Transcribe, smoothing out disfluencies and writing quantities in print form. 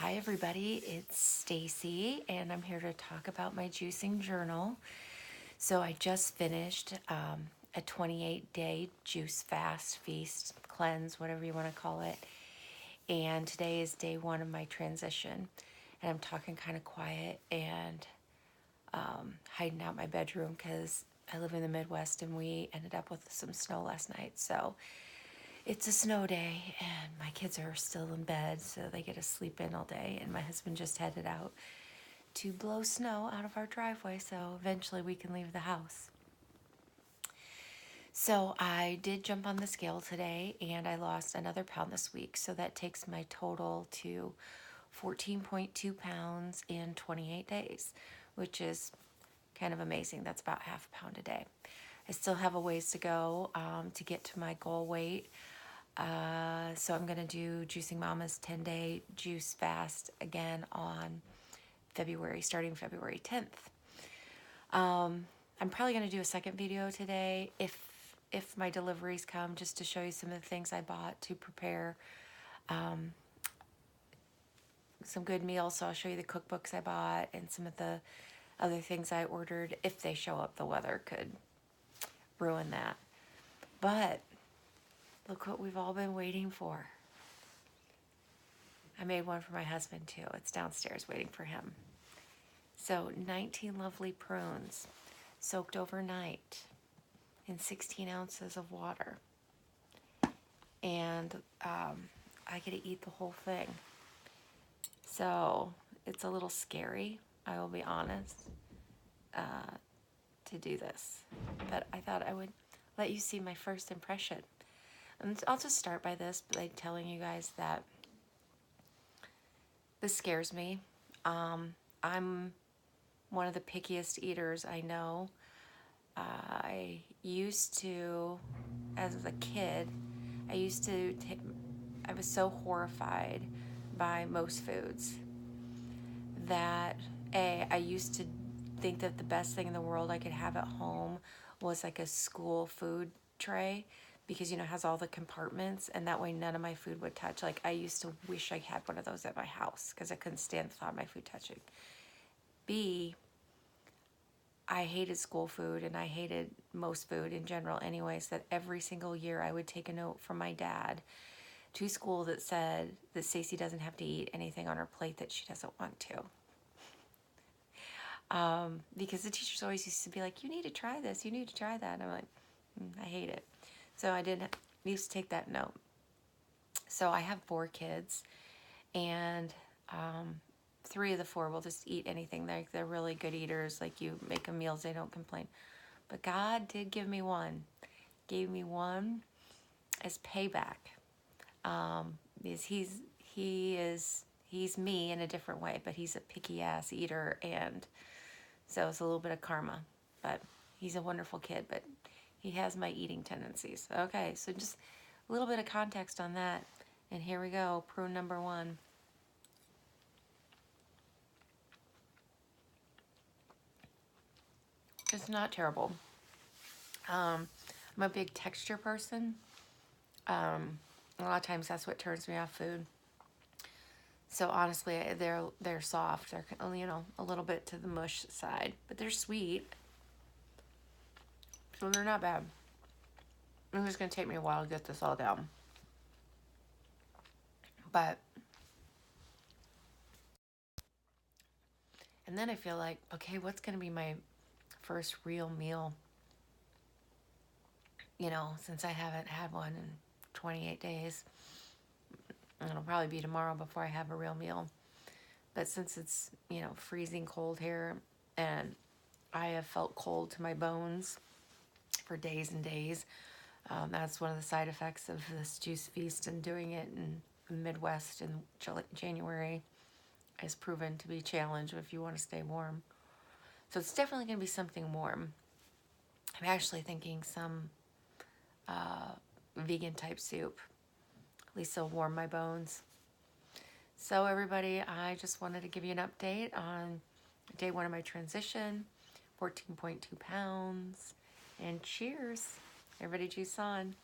Hi everybody, it's Stacy and I'm here to talk about my juicing journal. So I just finished a 28-day juice fast, feast, cleanse, whatever you want to call it. And today is day one of my transition. And I'm talking kind of quiet and hiding out my bedroom because I live in the Midwest and we ended up with some snow last night. So it's a snow day and my kids are still in bed, so they get to sleep in all day, and my husband just headed out to blow snow out of our driveway so eventually we can leave the house. So I did jump on the scale today and I lost another pound this week, so that takes my total to 14.2 pounds in 28 days, which is kind of amazing. That's about half a pound a day. I still have a ways to go to get to my goal weight. So I'm going to do Juicing Mama's 10-day juice fast again on starting February 10th. I'm probably going to do a second video today if my deliveries come, just to show you some of the things I bought to prepare some good meals. So I'll show you the cookbooks I bought and some of the other things I ordered. If they show up, the weather could ruin that. But look what we've all been waiting for. I made one for my husband too. It's downstairs waiting for him. So 19 lovely prunes soaked overnight in 16 ounces of water. And I get to eat the whole thing. So it's a little scary, I will be honest, to do this. But I thought I would let you see my first impression. And I'll just start by telling you guys that this scares me. I'm one of the pickiest eaters I know. I used to, as a kid, I was so horrified by most foods that I used to think that the best thing in the world I could have at home was like a school food tray, because it has all the compartments, and that way none of my food would touch. Like, I used to wish I had one of those at my house because I couldn't stand the thought of my food touching. B, I hated school food and I hated most food in general anyways, that every single year I would take a note from my dad to school that said that Stacy doesn't have to eat anything on her plate that she doesn't want to. Because the teachers always used to be like, you need to try this, you need to try that. And I'm like, I hate it. So I used to take that note. So I have 4 kids, and 3 of the 4 will just eat anything. They're really good eaters. Like, you make them meals, they don't complain. But God did give me one. Gave me one as payback. Because he's me in a different way, but he's a picky ass eater, and so it's a little bit of karma. But he's a wonderful kid, but he has my eating tendencies. Okay, so just a little bit of context on that. And here we go, prune number 1. It's not terrible. I'm a big texture person. A lot of times that's what turns me off food. So honestly, they're soft. They're, a little bit to the mush side, but they're sweet. So they're not bad. It's just going to take me a while to get this all down. But, and then I feel like, okay, what's going to be my first real meal? Since I haven't had one in 28 days. It'll probably be tomorrow before I have a real meal. But since it's, freezing cold here, and I have felt cold to my bones for days and days, that's one of the side effects of this juice feast, and doing it in the Midwest in January has proven to be a challenge if you want to stay warm. So it's definitely going to be something warm. I'm actually thinking some vegan type soup. At least it'll warm my bones. So everybody, I just wanted to give you an update on day 1 of my transition, 14.2 pounds, and cheers. Everybody juice on.